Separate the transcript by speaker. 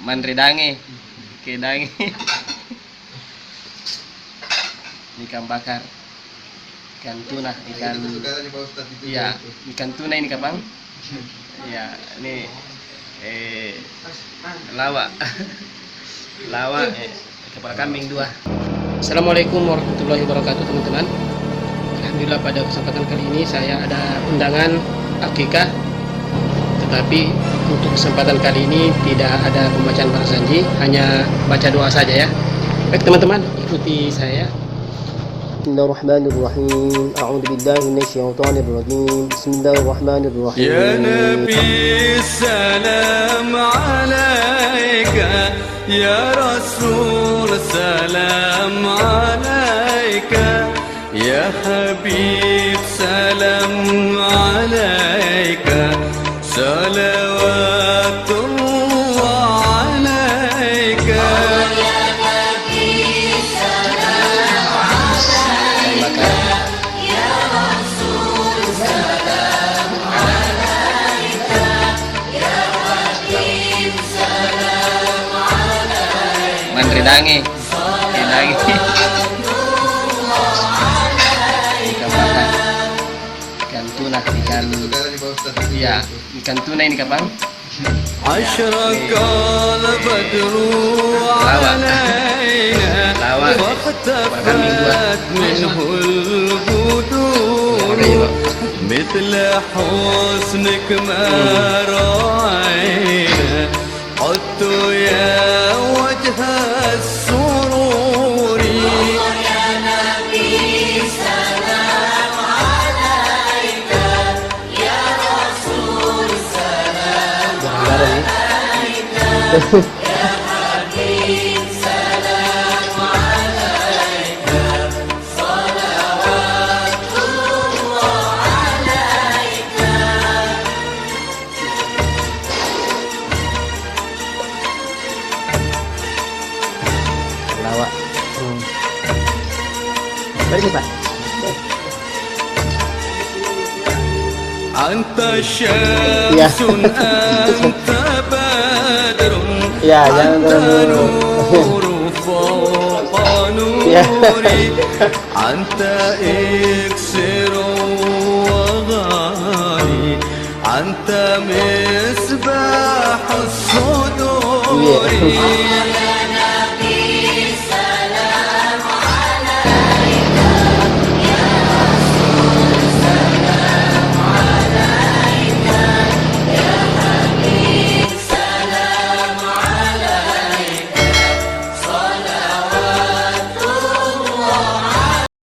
Speaker 1: Mandredange, kedange. Ikan bakar, ikan tuna, ikan. Iya, ikan tuna ini kapang. Iya, ini lawak, lawak, kepala kambing 2. Assalamualaikum warahmatullahi wabarakatuh, teman-teman. Alhamdulillah pada kesempatan kali ini saya ada undangan akikah. Tetapi untuk kesempatan kali ini tidak ada pembacaan prasanji, hanya baca doa saja ya. Baik teman-teman, ikuti saya. Bismillahirrahmanirrahim. A'udzubillahi minasyaitonirrajim. Bismillahirrahmanirrahim.
Speaker 2: Ya Nabi salam alaika, ya Rasul salam alaika, ya Habib salam alaika, salawatullah alaika.
Speaker 1: Mandredange, kedange. Ikan bakar, ikan tuna, ikan. Iya, ikan tuna ini kapang.
Speaker 2: Ashraqal badru alaina, fakhtabat minhul budur, mithla husnik ma ra'ayna, qattu ya wajha as-sururi. Ya Nabi salam alaika, ya Rasul salam alaika, ya Habib salam alaika, salawatullah alaika.
Speaker 1: Lawak. Mari Pak.
Speaker 2: Anta syamsun anta badrun,
Speaker 1: Ya, jangan
Speaker 2: anta
Speaker 1: terlalu.
Speaker 2: nuru fawqa nuri, anta iksiru wa ghali, anta misbahus suduri.